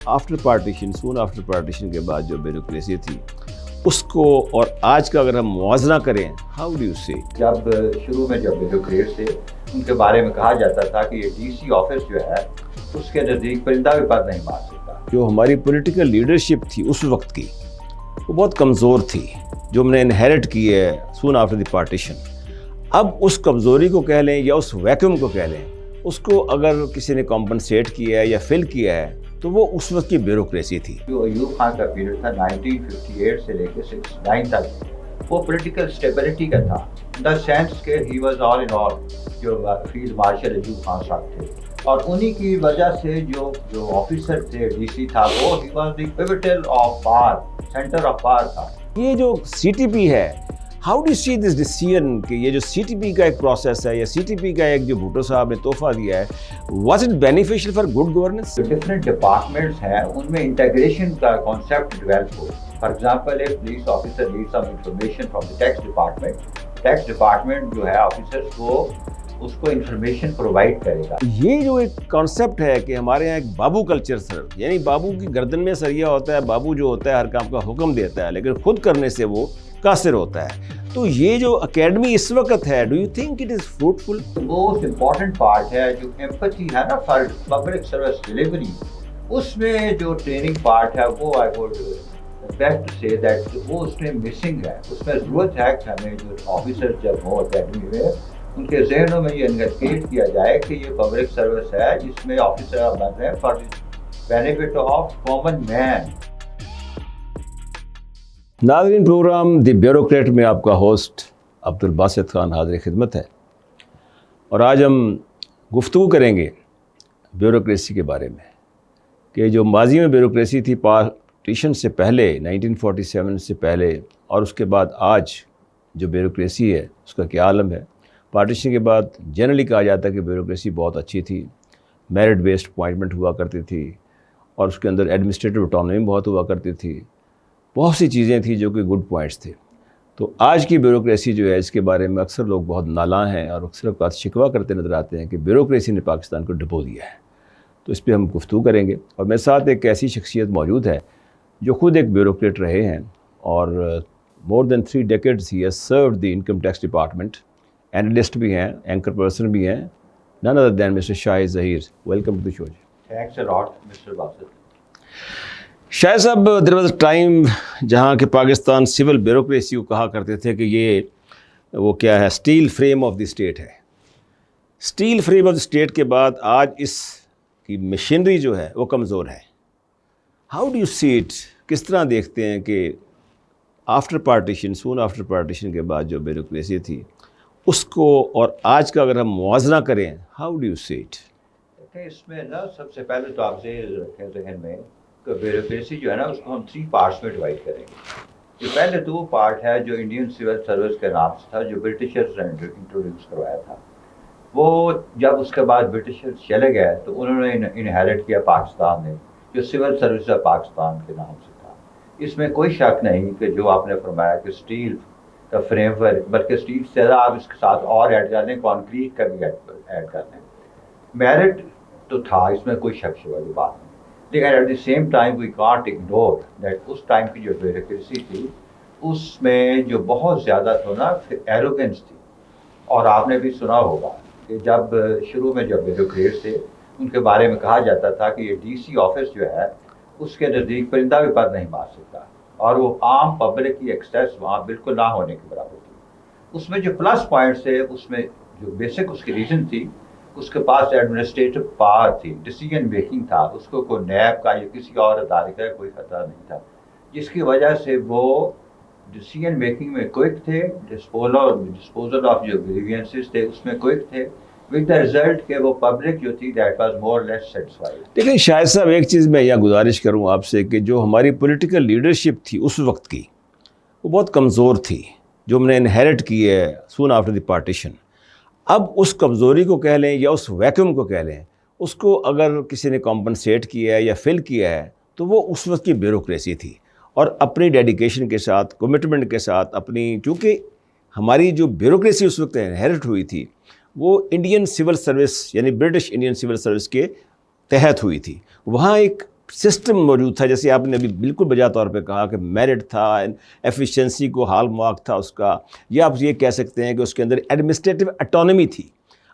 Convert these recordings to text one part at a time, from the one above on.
After partition soon after partition کے بعد جو بیوروکریسی تھی اس کو اور آج کا اگر ہم موازنہ کریں ہاؤ ڈو یو سی؟ جب شروع میں جب بیوروکریٹ تھے ان کے بارے میں کہا جاتا تھا کہ یہ ڈی سی آفس جو ہے اس کے نزدیک پرندہ بھی پر نہیں مار سکتا. جو ہماری پولیٹیکل لیڈرشپ تھی اس وقت کی وہ بہت کمزور تھی جو ہم نے انہیرٹ کی ہے سون آفٹر دی پارٹیشن. اب اس کمزوری کو کہہ لیں یا اس ویکیوم کو کہہ لیں، اس کو اگر کسی نے کمپنسیٹ کیا ہے یا فل کیا ہے تو وہ اس وقت کی بیوروکریسی تھی. جو ایوب خان کا پیریڈ تھا 1958 سے لے کے 69 تک وہ پولیٹیکل اسٹیبلٹی کا تھا، دا سینس کہ ہی واز آل ان آل. جو فیلڈ مارشل ایوب خان صاحب تھے اور انہی کی وجہ سے جو آفیسر تھے ڈی سی تھا وہ ہی was the pivotal of power, centre of power تھا. یہ جو سی ٹی پی ہے، how do see this decision کہ یہ جو سی ٹی پی کا ایک پروسیس ہے یا سی ٹی پی کا ایک جو بھٹو صاحب نے تحفہ دیا ہے، was it beneficial for good governance? Different departments ہیں ان میں انٹیگریشن کا کانسیپٹ ڈیولپ ہو. فار ایگزامپل ایک police officer need some information from the tax department جو ہے آفیسرس کو اس کو انفارمیشن پرووائڈ کرے گا. یہ جو ایک کانسیپٹ ہے کہ ہمارے یہاں ایک بابو کلچر سر، یعنی بابو کی گردن میں سریا ہوتا ہے، بابو جو ہوتا ہے ہر کام کا حکم دیتا ہے لیکن خود کرنے سے وہ قاصر ہوتا ہے. تو یہ جو اکیڈمی اس وقت ہے، do you think it is fruitful? Most important part ہے جو ایمپتھی ہے نا فار پبلک سروس ڈلیوری، اس میں جو ٹریننگ پارٹ ہے وہ آئی ووڈ بیسٹ ٹو سے دیٹ وہ اس میں مسنگ ہے. اس میں ضرورت ہے کہ ہمیں جو آفیسر جب ہوں اکیڈمی میں ان کے ذہنوں میں یہ انگیج کیا جائے کہ یہ پبلک سروس ہے جس میں آفیسر بن رہے ہیں فار بینیفٹ آف کامن مین. ناظرین، پروگرام دی بیوروکریٹ میں آپ کا ہوسٹ عبدالباسط خان حاضر خدمت ہے، اور آج ہم گفتگو کریں گے بیوروکریسی کے بارے میں کہ جو ماضی میں بیوروکریسی تھی پارٹیشن سے پہلے 1947 سے پہلے اور اس کے بعد آج جو بیوروکریسی ہے اس کا کیا عالم ہے. پارٹیشن کے بعد جنرلی کہا جاتا ہے کہ بیوروکریسی بہت اچھی تھی، میرٹ بیسڈ اپوائنٹمنٹ ہوا کرتی تھی اور اس کے اندر ایڈمنسٹریٹو اٹانومی بہت ہوا کرتی تھی، بہت سی چیزیں تھیں جو کہ گڈ پوائنٹس تھے. تو آج کی بیوروکریسی جو ہے اس کے بارے میں اکثر لوگ بہت نالاں ہیں اور اکثر اوقات شکوہ کرتے نظر آتے ہیں کہ بیوروکریسی نے پاکستان کو ڈبو دیا ہے. تو اس پہ ہم گفتگو کریں گے، اور میرے ساتھ ایک ایسی شخصیت موجود ہے جو خود ایک بیوروکریٹ رہے ہیں اور more than 3 decades he has served the income tax department. Analyst بھی ہیں، اینکر پرسن بھی ہیں، none other than Mr. Shahid Zaheer. Welcome to the show. Thanks a lot mister Basit. Shahid sahab, there was a time جہاں کہ پاکستان سول بیوروکریسی کو کہا کرتے تھے کہ یہ وہ کیا ہے، steel frame of the state ہے. Steel frame of the state کے بعد آج اس کی مشینری جو ہے وہ کمزور ہے. How do you see it? کس طرح دیکھتے ہیں کہ after partition soon after partition کے بعد جو بیوروکریسی تھی اس کو اور آج کا اگر ہم موازنہ کریں how do you see it? اس میں نا سب سے پہلے تو آپ ذہن رکھیں ذہن میں کہ بیوروکریسی جو ہے نا اس کو ہم 3 پارٹس میں ڈیوائڈ کریں گے. جو پہلے تو وہ پارٹ ہے جو انڈین سول سروس کے نام سے تھا، جو برٹشرز نے انٹروڈیوس کروایا تھا. وہ جب اس کے بعد برٹشرز چلے گئے تو انہوں نے انہیرٹ کیا پاکستان نے جو سول سروس آف پاکستان کے نام سے تھا. اس میں کوئی شک نہیں کہ جو آپ نے فرمایا کہ اسٹیل کا فریم ورک، بلکہ اسٹیل سے زیادہ آپ اس کے ساتھ اور ایڈ کر لیں، کانکریٹ کا بھی ایڈ کر لیں. میرٹ تو تھا، اس میں کوئی شک والی بات نہیں، لیکن at the same time we can't ignore that اس ٹائم کی جو بیوروکریسی تھی اس میں جو بہت زیادہ تھا نا ایروگنس تھی. اور آپ نے بھی سنا ہوگا کہ جب شروع میں جب بیوروکریٹ تھے ان کے بارے میں کہا جاتا تھا کہ یہ ڈی سی آفس جو ہے اس کے نزدیک پرندہ بھی پر نہیں مار سکتا، اور وہ عام پبلک کی ایکسیس وہاں بالکل نہ ہونے کے برابر تھی. اس میں جو پلس پوائنٹس ہے، اس میں جو بیسک اس کی ریزن تھی، اس کے پاس ایڈمنسٹریٹو پاور تھی، ڈیسیجن میکنگ تھا، اس کو کوئی نیب کا یا کسی اور ادارے کا کوئی خطرہ نہیں تھا، جس کی وجہ سے وہ ڈیسیجن میکنگ میں کوئک تھے، ڈسپوزل آف جو گریوینسز تھے اس میں کوئک تھے، ود دا ریزلٹ کہ وہ پبلک جو تھی that was more less satisfied. لیکن شاہد صاحب ایک چیز میں یہاں گزارش کروں آپ سے کہ جو ہماری پولیٹیکل لیڈرشپ تھی اس وقت کی وہ بہت کمزور تھی جو ہم نے انہیرٹ کی ہے سون آفٹر دی پارٹیشن. اب اس کمزوری کو کہہ لیں یا اس ویکیوم کو کہہ لیں، اس کو اگر کسی نے کمپنسیٹ کیا ہے یا فل کیا ہے تو وہ اس وقت کی بیوروکریسی تھی. اور اپنی ڈیڈیکیشن کے ساتھ، کمٹمنٹ کے ساتھ، اپنی چونکہ ہماری جو بیوروکریسی اس وقت انہیرٹ ہوئی تھی وہ انڈین سول سروس یعنی برٹش انڈین سول سروس کے تحت ہوئی تھی. وہاں ایک سسٹم موجود تھا، جیسے آپ نے ابھی بالکل بجا طور پہ کہا کہ میرٹ تھا، ایفیشنسی کو ہال مارک تھا اس کا، یا آپ یہ کہہ سکتے ہیں کہ اس کے اندر ایڈمنسٹریٹو اٹانومی تھی.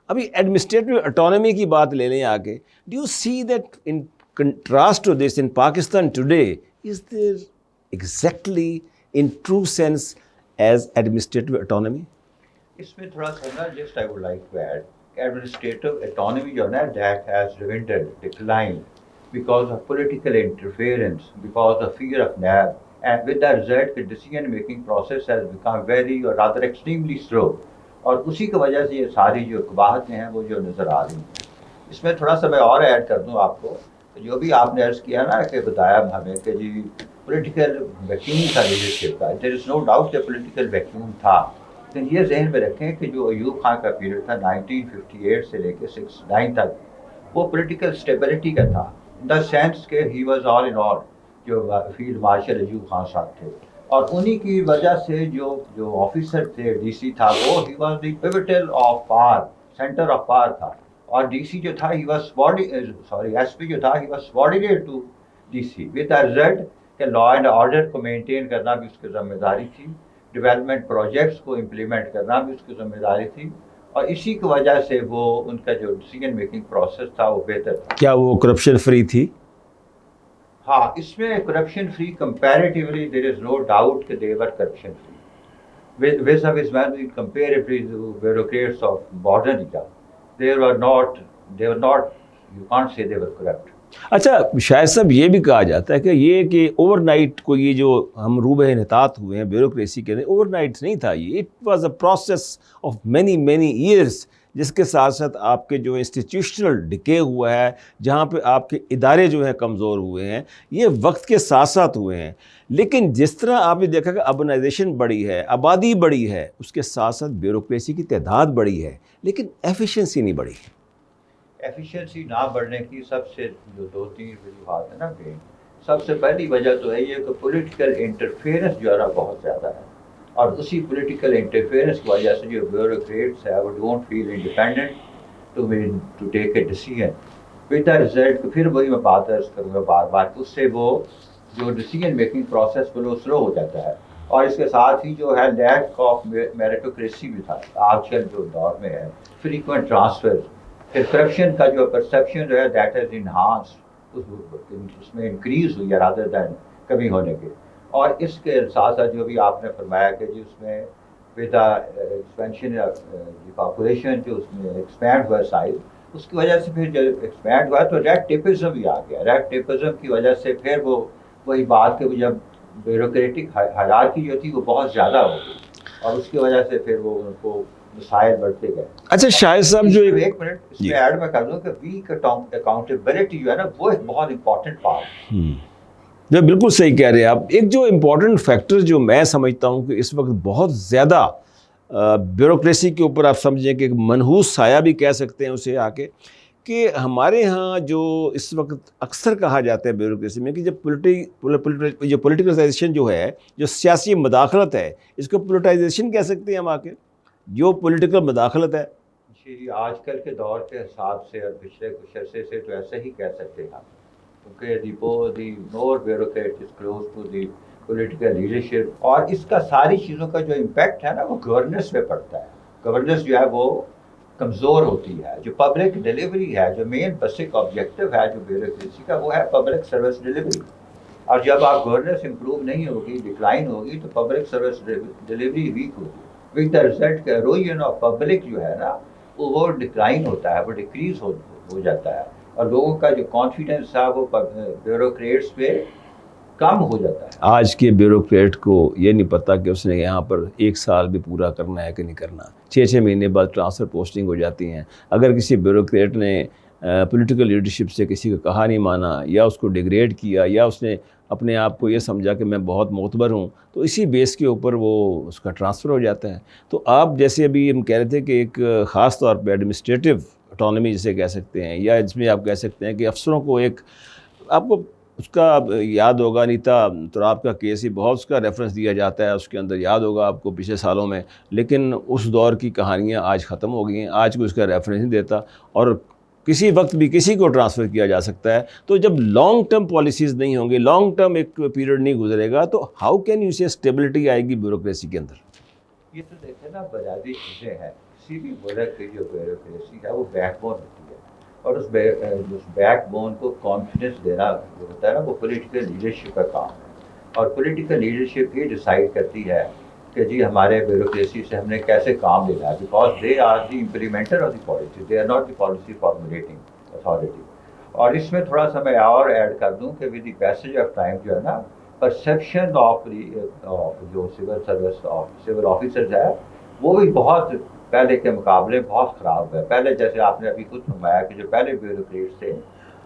ابھی ایڈمنسٹریٹو اٹانومی کی بات لے لیں آگے. Do you see that in contrast to this in Pakistan today is there exactly in true sense as administrative autonomy? اس میں تھوڑا سا نا just I would like to add administrative autonomy جو ہے نا that has dwindled declined because of political interference, because of fear of NAB, and with that result the decision making process has become very or rather extremely slow. اور اسی کی وجہ سے یہ ساری جو قباحتیں ہیں وہ جو نظر آ رہی ہیں. اس میں تھوڑا سا میں اور ایڈ کر دوں آپ کو، جو بھی آپ نے عرض کیا نا کہ بتایا ہمیں کہ جی پولیٹیکل ویکیوم تھا لیڈرشپ کا، دیر از نو ڈاؤٹ کہ پولیٹیکل ویکیوم تھا، لیکن یہ ذہن میں رکھیں کہ جو ایوب خان کا پیریڈ تھا 1958 سے لے کے 69 تک، وہ پولیٹیکل اسٹیبلٹی کا تھا، ان دا سینس کہ ہی واز آل ان آل، جو فیلڈ مارشل ایوب خان صاحب تھے، اور انہی کی وجہ سے جو آفیسر تھے ڈی سی تھا وہ ہی was the pivotal of power, centre of power تھا، اور ڈی سی جو تھا ہی واز ایس پی جو تھا he was subordinate to D C, with the result کہ لا اینڈ آرڈر کو مینٹین کرنا بھی اس کی ذمہ داری تھی، ڈیولپمنٹ پروجیکٹس کو امپلیمنٹ کرنا بھی اس کی ذمہ داری تھی، اور اسی کی وجہ سے وہ ان کا جو ڈیسیجن میکنگ پروسیس تھا وہ بہتر تھا. کیا وہ کرپشن فری تھی؟ ہاں، اس میں کرپشن فری کمپیریٹیولی دیر از نو ڈاؤٹ کہ they were corruption free. Vis-a-vis when we comparatively the bureaucrats of modern era, they were not, you can't say they were corrupt. اچھا شاید صاحب یہ بھی کہا جاتا ہے کہ یہ کہ اوور نائٹ کو یہ جو ہم روبہ انحطاط ہوئے ہیں بیوروکریسی کے اندر، اوور نائٹ نہیں تھا یہ، it was a process of many years, جس کے ساتھ ساتھ آپ کے جو انسٹیٹیوشنل ڈکے ہوا ہے، جہاں پہ آپ کے ادارے جو ہیں کمزور ہوئے ہیں، یہ وقت کے ساتھ ساتھ ہوئے ہیں. لیکن جس طرح آپ نے دیکھا کہ اربنائزیشن بڑی ہے، آبادی بڑی ہے، اس کے ساتھ ساتھ بیوروکریسی کی تعداد بڑی ہے، لیکن ایفیشنسی نہیں بڑھی. ایفیشنسی نہ بڑھنے کی سب سے جو 2-3 وجوہات ہیں نا کہ سب سے پہلی وجہ تو ہے یہ کہ پولیٹیکل انٹرفیئرنس جو ہے نا بہت زیادہ ہے، اور اسی پولیٹیکل انٹرفیئرنس کی وجہ سے جو بیوروکریٹس ہے وہ don't feel independent to take a decision, with the result. پھر وہی میں بات عرض کروں گا بار بار، اس سے وہ جو ڈیسیجن میکنگ پروسیس وہ سلو ہو جاتا ہے، اور اس کے ساتھ ہی جو ہے لیک آف میریٹوکریسی بھی تھا آج کل جو دور میں ہے، فریکوینٹ ٹرانسفر، پھر کرپشن کا جو پرسیپشن جو ہے دیٹ از انہانسڈ، اس میں انکریز ہوئی ہے رادر دین کمی ہونے کے. اور اس کے ساتھ ساتھ جو بھی آپ نے فرمایا کہ جی اس میں with the expansion of population جو اس میں ایکسپینڈ ہوا سائز، اس کی وجہ سے پھر جب ایکسپینڈ ہوا تو ریڈ ٹیپزم بھی آ گیا. ریڈ ٹیپزم کی وجہ سے پھر وہی بات کہ جب بیوروکریٹک ہائرارکی جو تھی وہ بہت زیادہ ہو گئی، اور اس کی وجہ سے پھر وہ ان کو مسائل بڑھتے گئے. اچھا شاہد صاحب جو ایک منٹ اس میں ایڈ میں کر دوں کہ ویک اکاؤنٹیبلٹی جو ہے نا وہ ایک بہت امپورٹنٹ پارٹ ہے. جو بالکل صحیح کہہ رہے ہیں آپ. ایک جو امپورٹنٹ فیکٹر جو میں سمجھتا ہوں کہ اس وقت بہت زیادہ بیوروکریسی کے اوپر آپ سمجھیں کہ ایک منحوس سایہ بھی کہہ سکتے ہیں اسے آ کے، کہ ہمارے ہاں جو اس وقت اکثر کہا جاتا ہے بیوروکریسی میں کہ جب جو پولیٹیکلائزیشن جو ہے، جو سیاسی مداخلت ہے، اس کو پولیٹائزیشن کہہ سکتے ہیں ہم آ کے، جو پولیٹیکل مداخلت ہے. جی آج کل کے دور کے حساب سے اور پچھلے کچھ عرصے سے تو ایسا ہی کہہ سکتے ہیں ہم، کیونکہ the more bureaucrat is close to the political leadership, اور اس کا ساری چیزوں کا جو امپیکٹ ہے نا وہ گورننس پہ پڑتا ہے. گورننس جو ہے وہ کمزور ہوتی ہے. جو پبلک ڈیلیوری ہے، جو مین بیسک آبجیکٹو ہے جو بیوروکریسی کا، وہ ہے پبلک سروس ڈیلیوری، اور جب آپ گورننس امپروو نہیں ہوگی، ڈکلائن ہوگی، تو پبلک سروس ڈیلیوری ویک ہوگی، ود دا ریزلٹ کہ ایروژن آف پبلک جو ہے نا وہ ڈکلائن ہوتا ہے، وہ ڈیکریز ہو جاتا ہے، اور لوگوں کا جو کانفیڈنس ہے وہ بیوروکریٹس پہ کم ہو جاتا ہے. آج کے بیوروکریٹ کو یہ نہیں پتہ کہ اس نے یہاں پر 1 سال بھی پورا کرنا ہے کہ نہیں کرنا. 6 مہینے بعد ٹرانسفر پوسٹنگ ہو جاتی ہیں. اگر کسی بیوروکریٹ نے پولیٹیکل لیڈرشپ سے کسی کا کہا نہیں مانا، یا اس کو ڈیگریڈ کیا، یا اس نے اپنے آپ کو یہ سمجھا کہ میں بہت معتبر ہوں، تو اسی بیس کے اوپر وہ اس کا ٹرانسفر ہو جاتا ہے. تو آپ جیسے ابھی ہم کہہ رہے تھے کہ ایک خاص طور پہ ایڈمنسٹریٹو اٹانومی جسے کہہ سکتے ہیں، یا اس میں آپ کہہ سکتے ہیں کہ افسروں کو ایک، آپ کو اس کا یاد ہوگا نیتا تراب کا کیس ہی بہت اس کا ریفرنس دیا جاتا ہے اس کے اندر، یاد ہوگا آپ کو پچھلے سالوں میں، لیکن اس دور کی کہانیاں آج ختم ہو گئی ہیں. آج کوئی اس کا ریفرنس نہیں دیتا، اور کسی وقت بھی کسی کو ٹرانسفر کیا جا سکتا ہے. تو جب لانگ ٹرم پالیسیز نہیں ہوں گی, لانگ ٹرم ایک پیریڈ نہیں گزرے گا, تو ہاؤ کین یو سے اسٹیبلٹی آئے گی بیوروکریسی کے اندر؟ یہ تو دیکھیں نا بنیادی چیزیں ہیں. کسی بھی ملک کی جو بیوروکریسی ہے وہ بیک بون ہوتی ہے, اور اس بیک بون کو کانفیڈنس دینا جو ہوتا ہے نا وہ پولیٹیکل لیڈرشپ کا کام ہے. اور پولیٹیکل لیڈرشپ یہ ڈیسائیڈ کرتی ہے کہ جی ہمارے بیوروکریسی سے ہم نے کیسے کام لینا ہے, because they are the implementer of the policy, they are not the policy formulating authority. اور اس میں تھوڑا سا میں اور ایڈ کر دوں کہ with the passage of time جو ہے نا پرسیپشن آف جو سول آفیسرز ہے وہ بھی بہت پہلے کے مقابلے بہت خراب ہے. پہلے جیسے آپ نے ابھی خود فرمایا کہ جو پہلے بیوروکریٹس تھے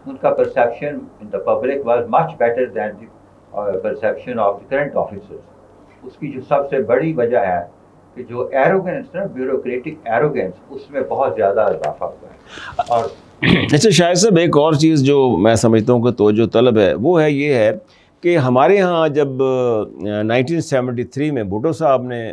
ان کا perception in the public was much better than the perception of the current officers. اس کی جو سب سے بڑی وجہ ہے کہ جو ایروگنس نا بیوروکریٹک ایروگنس اس میں بہت زیادہ اضافہ ہوا ہے. اور اچھا شاہد صاحب, ایک اور چیز جو میں سمجھتا ہوں کہ توجہ طلب ہے وہ ہے یہ ہے کہ ہمارے ہاں جب 1973 میں بھٹو صاحب نے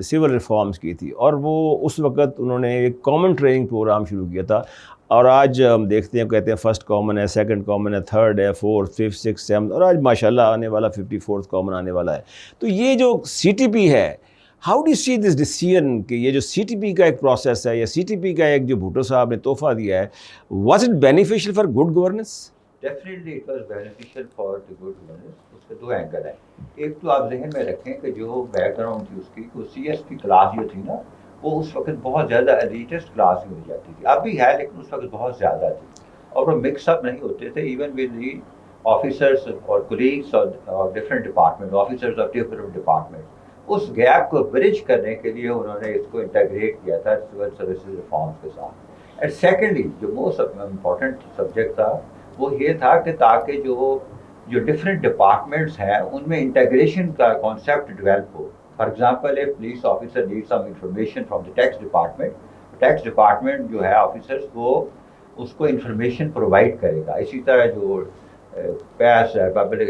سول ریفارمز کی تھی, اور وہ اس وقت انہوں نے ایک کامن ٹریننگ پروگرام شروع کیا تھا, اور آج ہم دیکھتے ہیں کہتے ہیں فرسٹ کامن ہے, سیکنڈ کامن ہے, تھرڈ ہے, فورتھ, ففتھ, سکس, سیونتھ, اور آج ماشاءاللہ آنے والا 54th کامن آنے والا ہے. تو یہ جو سی ٹی پی ہے, how do see this decision کہ یہ جو سی ٹی پی کا ایک پروسیس ہے یا سی ٹی پی کا ایک جو بھٹو صاحب نے تحفہ دیا ہے, was it beneficial for good governance? Definitely it was beneficial for the good governance. اس کے دو اینگل ہیں. ایک تو آپ ذہن میں رکھیں کہ جو بیک گراؤنڈ تھی اس کی, وہ سی ایس کی کلاس جو تھی نا وہ اس وقت بہت زیادہ ایلیٹسٹ کلاس میں ہو جاتی تھی. اب بھی ہے لیکن اس وقت بہت زیادہ تھی, اور وہ مکس اپ نہیں ہوتے تھے ایون ود دی آفیسرس اور کولیگس اور different department officers of different department. اس گیپ کو برج کرنے کے لیے انہوں نے اس کو انٹیگریٹ کیا تھا سول سروسز ریفارمس کے ساتھ. اینڈ سیکنڈلی جو موسٹ امپورٹنٹ سبجیکٹ تھا وہ یہ تھا کہ تاکہ جو ڈفرینٹ ڈپارٹمنٹس ہیں ان میں انٹیگریشن کا کانسیپٹ ڈیولپ ہو. For example a police officer need some information from the tax department, tax department جو ہے آفیسرس وہ اس کو انفارمیشن پرووائڈ کرے گا. اسی طرح جو پیس ہے پبلک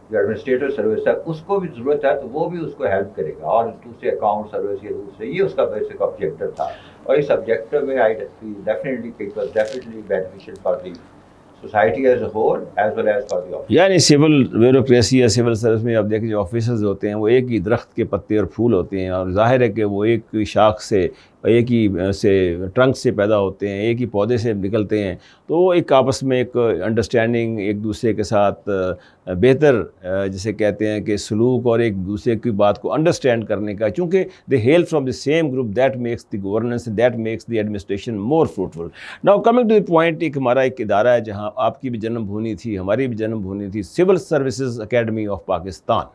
جو ایڈمنسٹریٹو سروس ہے اس کو بھی ضرورت ہے تو وہ بھی اس کو ہیلپ کرے گا. اور دوسرے اکاؤنٹ سروس یا دوسرے, یہ اس کا بیسک آبجیکٹو تھا. اور اس آبجیکٹو میں I feel definitely it was definitely beneficial for the society as a whole as well as for the office. یعنی سول بیوروکریسی یا سول سروس میں آپ دیکھیں جو آفیسرز ہوتے ہیں وہ ایک ہی درخت کے پتے اور پھول ہوتے ہیں, اور ظاہر ہے کہ وہ ایک ہی شاخ سے, ایک ہی سے ٹرنک سے پیدا ہوتے ہیں, ایک ہی پودے سے نکلتے ہیں. تو ایک آپس میں ایک انڈرسٹینڈنگ, ایک دوسرے کے ساتھ بہتر جسے کہتے ہیں کہ سلوک, اور ایک دوسرے کی بات کو انڈرسٹینڈ کرنے کا, چونکہ they hail from the same group, that makes the governance, that makes the administration more fruitful. Now coming to the point, ایک ہمارا ایک ادارہ ہے جہاں آپ کی بھی جنم بھونی تھی, ہماری بھی جنم بھونی تھی, civil services academy of Pakistan.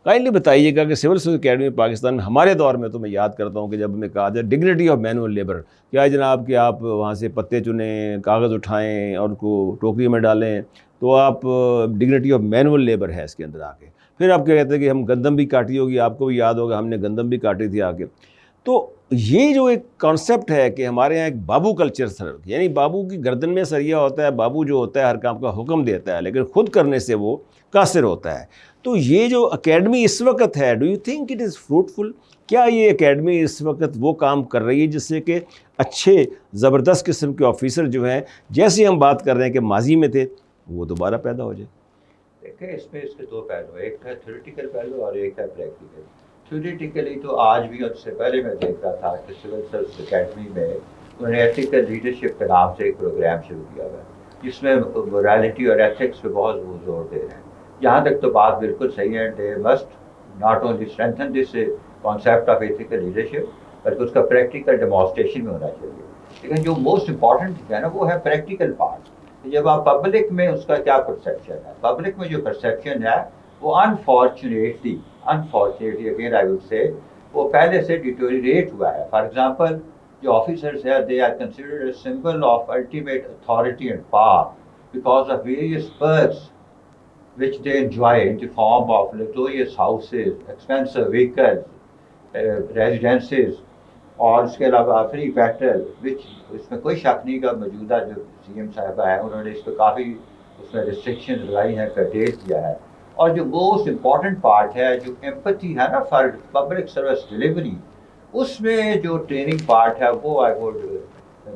Kindly بتائیے گا کہ سول سروس اکیڈمی پاکستان میں ہمارے دور میں تو میں یاد کرتا ہوں کہ جب ہمیں کہا جائے ڈگنیٹی آف مینول لیبر, کیا ہے جناب کہ آپ وہاں سے پتے چنیں, کاغذ اٹھائیں اور ان کو ٹوکری میں ڈالیں, تو آپ ڈگنیٹی آف مینول لیبر ہے اس کے اندر آ کے. پھر آپ کیا کہتے ہیں کہ ہم گندم بھی کاٹی ہوگی, آپ کو بھی یاد ہوگا ہم نے گندم بھی کاٹی تھی آ کے. تو یہ جو ایک کانسیپٹ ہے کہ ہمارے یہاں ایک بابو کلچر سر, یعنی بابو کی گردن میں سریا ہوتا ہے, بابو جو ہوتا ہے ہر کام کا حکم دیتا ہے لیکن خود کرنے سے وہ قاصر ہوتا ہے. تو یہ جو اکیڈمی اس وقت ہے, do you think it is fruitful? کیا یہ اکیڈمی اس وقت وہ کام کر رہی ہے جس سے کہ اچھے زبردست قسم کے آفیسر جو ہیں, جیسے ہم بات کر رہے ہیں کہ ماضی میں تھے, وہ دوبارہ پیدا ہو جائے؟ دیکھیں اس میں اس کے دو پہلو, ایک ہے تھیوریٹیکل پہلو اور ایک ہے پریکٹیکل. تھیوریٹیکلی تو آج بھی اور اس سے پہلے میں دیکھ رہا تھا کہ سول سروس اکیڈمی میں انہوں نے ایتھیکل لیڈرشپ کے نام سے ایک پروگرام شروع کیا ہوا ہے جس میں مورالٹی اور ایتھکس پہ بہت زور دے رہے ہیں. جہاں تک تو بات بالکل صحیح ہے, they must not only strengthen this concept of ethical leadership بلکہ اس کا پریکٹیکل ڈیمانسٹریشن بھی ہونا چاہیے. لیکن جو موسٹ امپورٹنٹ ہے نا وہ ہے پریکٹیکل پارٹ. جب آپ پبلک میں اس کا کیا پرسیپشن ہے, پبلک میں جو پرسیپشن ہے وہ unfortunately again I would say وہ پہلے سے ڈیٹوریٹ ہوا ہے. فار ایگزامپل جو آفیسرس ہیں they are considered a symbol of ultimate authority and power because of various perks which they enjoy in the form of luxurious houses, expensive vehicles, residences, اور اس کے علاوہ فری پیٹرول, وچ اس میں کوئی شک نہیں کا موجودہ جو سی ایم صاحبہ ہیں انہوں نے اس پہ کافی اس میں ریسٹرکشن لگائی ہیں, کرٹیل کیا ہے. اور جو موسٹ امپورٹنٹ پارٹ ہے جو ایمپتھی ہے نا فار پبلک سروس ڈلیوری, اس میں جو ٹریننگ پارٹ ہے وہ آئی ووڈ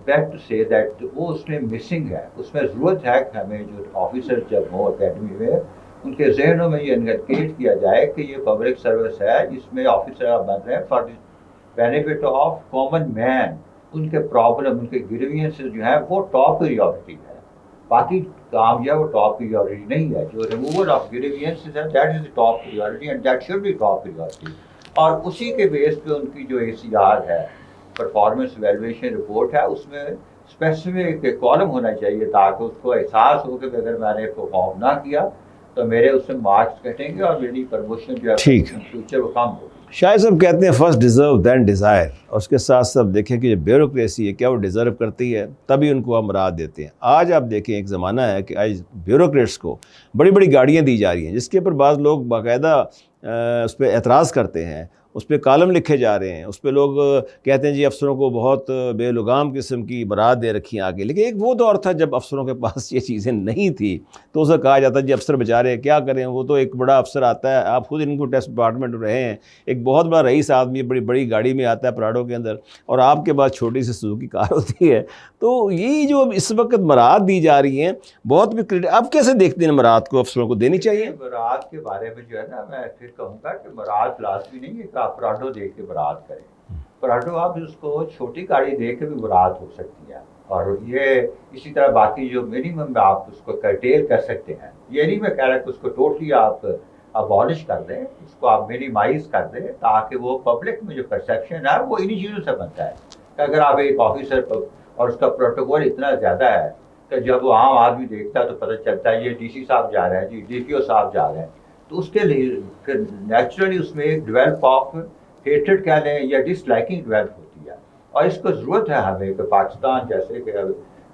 بیٹ ٹو سے دیٹ وہ اس میں مسنگ ہے. اس میں ضرورت ہے کہ ہمیں جو آفیسر جب ہوں اکیڈمی میں ان کے ذہنوں میں یہ انکلکیٹ کیا جائے کہ یہ پبلک سروس ہے جس میں آفیسر بن رہے ہیں for the benefit of common man. ان کے پرابلم ان کے گریوینسز جو ہیں وہ ٹاپ پریورٹی ہے. باقی کام جو ہے وہ ٹاپ پریورٹی نہیں ہے. جو ریموول آف گریوینسز ہے that is the top priority and that should be top priority. اور اسی کے بیس پہ ان کی جو ACR ہے پرفارمنس ایویلویشن رپورٹ ہے اس میں اسپیسیفک کالم ہونا چاہیے تاکہ اس کو احساس ہو کہ اگر میں نے پرفارم نہ کیا تو میرے اس میں مارکس کٹیں گے اور میری پروموشن جو ہے فیوچر وہ کم ہوگی. شاہ صاحب کہتے ہیں فرسٹ ڈیزرو دین ڈیزائر, اور اس کے ساتھ ساتھ دیکھیں کہ جو بیوروکریسی ہے کیا وہ ڈیزرو کرتی ہے تبھی ان کو ہم مراد دیتے ہیں. آج آپ دیکھیں ایک زمانہ ہے کہ آج بیوروکریٹس کو بڑی بڑی گاڑیاں دی جا رہی ہیں جس کے اوپر بعض لوگ باقاعدہ اس پہ اعتراض کرتے ہیں, اس پہ کالم لکھے جا رہے ہیں, اس پہ لوگ کہتے ہیں جی افسروں کو بہت بے لگام قسم کی برات دے رکھی ہیں آگے. لیکن ایک وہ دور تھا جب افسروں کے پاس یہ چیزیں نہیں تھی تو اسے کہا جاتا جی افسر بیچارے کیا کریں, وہ تو ایک بڑا افسر آتا ہے, آپ خود انکم ٹیکس ڈپارٹمنٹ رہے ہیں, ایک بہت بڑا رئیس آدمی بڑی بڑی گاڑی میں آتا ہے پراڈو کے اندر, اور آپ کے پاس چھوٹی سی سوزوکی کار ہوتی ہے. تو یہ جو اس وقت مراد دی جا رہی ہیں بہت بھی اب کیسے دیکھتے ہیں مراد کو افسروں کو دینی چاہیے؟ مراد کے بارے میں جو ہے نا میں پھر کہوں گا کہ مراد لازمی نہیں ہے کہ آپ پراڈو دیکھ کے برات کریں. پراڈو آپ اس کو چھوٹی گاڑی دیکھ کے بھی برات ہو سکتی ہے, اور یہ اسی طرح باقی جو منیمم آپ اس کو کرٹیل کر سکتے ہیں. یہ نہیں میں کہہ رہا کہ اس کو ٹوٹلی آپ ابالش کر دیں, اس کو آپ منیمائز کر دیں تاکہ وہ پبلک میں جو پرسیپشن ہے وہ انہی چیزوں سے بنتا ہے کہ اگر آپ ایک آفیسر اور اس کا پروٹوکول اتنا زیادہ ہے کہ جب وہ عام آدمی دیکھتا ہے تو پتہ چلتا ہے یہ DC صاحب جا رہے ہیں, جی DPO صاحب جا رہے ہیں, تو اس کے لیے نیچرلی اس میں ایک ڈیولپ آف ہیٹریڈ کہہ لیں یا ڈس لائکنگ ڈیولپ ہوتی ہے. اور اس کو ضرورت ہے ہمیں کہ پاکستان جیسے کہ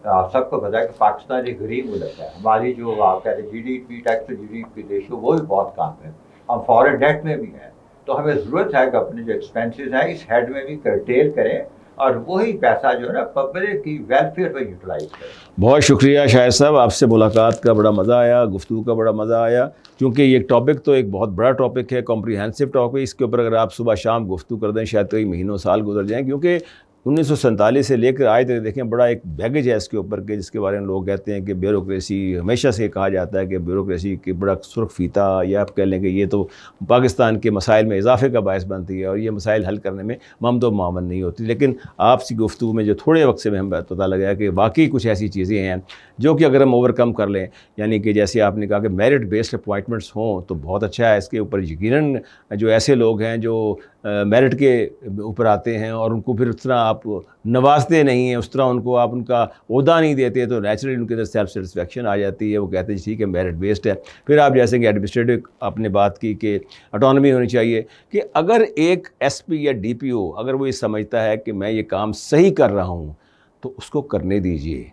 آپ سب کو پتا ہے کہ پاکستان ایک غریب ملک ہے. ہماری جو آپ کہتے ہیں GDP tax to GDP ratio وہ بھی بہت کم ہے, ہم فارن ڈیٹ میں بھی ہیں. تو ہمیں ضرورت ہے کہ اپنے جو ایکسپینسز ہیں اس ہیڈ میں بھی کرٹیل کریں اور وہی پیسہ جو ہے نا پبلک کی ویلفیئر پہ یوٹیلائز کریں. بہت شکریہ شاہد صاحب, آپ سے ملاقات کا بڑا مزہ آیا, گفتگو کا بڑا مزہ آیا, کیونکہ یہ ٹاپک تو ایک بہت بڑا ٹاپک ہے, کمپریہنسو ٹاپک. اس کے اوپر اگر آپ صبح شام گفتگو کر دیں شاید کئی مہینوں سال گزر جائیں, کیونکہ 1947 سے لے کر آج تک دیکھیں بڑا ایک بیگیج ہے اس کے اوپر کہ جس کے بارے میں لوگ کہتے ہیں کہ بیوروکریسی, ہمیشہ سے کہا جاتا ہے کہ بیوروکریسی کی بڑا سرخ فیتہ, یا آپ کہہ لیں کہ یہ تو پاکستان کے مسائل میں اضافے کا باعث بنتی ہے اور یہ مسائل حل کرنے میں ممد و معاون نہیں ہوتی. لیکن آپ سی گفتگو میں جو تھوڑے وقت سے ہمیں پتہ لگا کہ واقعی کچھ ایسی چیزیں ہیں جو کہ اگر ہم اوور کم کر لیں, یعنی کہ جیسے آپ نے کہا کہ میرٹ بیسڈ اپوائنٹمنٹس ہوں تو بہت اچھا ہے. اس کے اوپر یقیناً جو ایسے لوگ ہیں جو میرٹ کے اوپر آتے ہیں اور ان کو پھر اس طرح آپ نوازتے نہیں ہیں, اس طرح ان کو آپ ان کا عہدہ نہیں دیتے, تو نیچرلی ان کے اندر سیلف سیٹسفیکشن آ جاتی ہے. وہ کہتے ہیں ٹھیک ہے میرٹ بیسڈ ہے. پھر آپ جیسے کہ ایڈمنسٹریٹو آپ نے بات کی کہ اٹانومی ہونی چاہیے, کہ اگر ایک SP یا DPO اگر وہ یہ سمجھتا ہے کہ میں یہ کام صحیح کر رہا ہوں تو اس کو کرنے دیجئے,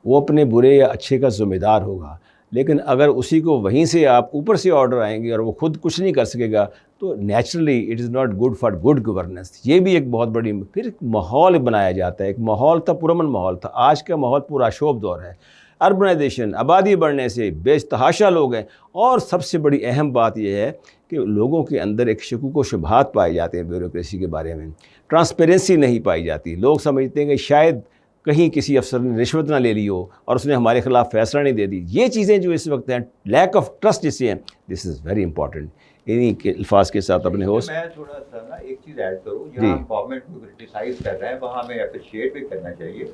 وہ اپنے برے یا اچھے کا ذمہ دار ہوگا. لیکن اگر اسی کو وہیں سے آپ اوپر سے آرڈر آئیں گے اور وہ خود کچھ نہیں کر سکے گا تو naturally it is not good for good governance. یہ بھی ایک بہت بڑی پھر ماحول بنایا جاتا ہے. ایک ماحول تھا, پرامن ماحول تھا, آج کا ماحول پورا شوب دور ہے. اربنائزیشن, آبادی بڑھنے سے بے تحاشا لوگ ہیں, اور سب سے بڑی اہم بات یہ ہے کہ لوگوں کے اندر ایک شکوک و شبہات پائے جاتے ہیں بیوروکریسی کے بارے میں. ٹرانسپیرنسی نہیں پائی جاتی. لوگ سمجھتے ہیں کہ شاید کہیں کسی افسر نے رشوت نہ لے لی ہو اور اس نے ہمارے خلاف فیصلہ نہیں دے دی. یہ چیزیں جو اس وقت ہیں, لیک آف ٹرسٹ جسے ہیں, دس از ویری امپورٹنٹ. انہی کے الفاظ کے ساتھ اپنے ہوسٹ میں تھوڑا سا نا ایک چیز ایڈ کروں, جہاں گورنمنٹ کو کرٹیسائز کر رہے ہیں وہاں ہمیں اپریشیٹ بھی کرنا چاہیے.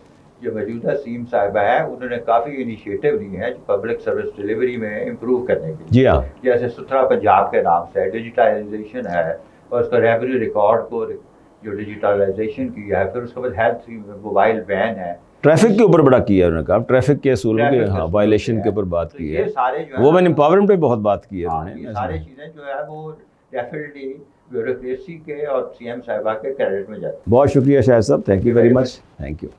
جو موجودہ CM صاحبہ ہے انہوں نے کافی انیشیٹو لیے ہیں جو پبلک سروس ڈلیوری میں امپروو کرنے کے لیے. جی ہاں, جیسے ستھرا پنجاب کے نام سے ڈیجیٹائزیشن ہے, اور اس کا ریونیو ریکارڈ کو جو ڈیجیٹائزیشن کیا ہے. پھر اس کے بعد ہیلتھ موبائل وین ہے. ٹریفک کے اوپر بڑا کیا ہے انہوں نے کہا, ٹریفک کے اصولوں کے وائلیشن کے اوپر بات کی ہے. وومن امپاورمنٹ پہ بہت بات کی ہے انہوں نے. یہ ساری چیزیں جو ہے وہ ڈیفینیٹلی بیوروکریسی کے اور CM صاحبہ کے کریڈٹ میں جاتی ہیں. بہت شکریہ شاہد صاحب, thank you very much, thank you.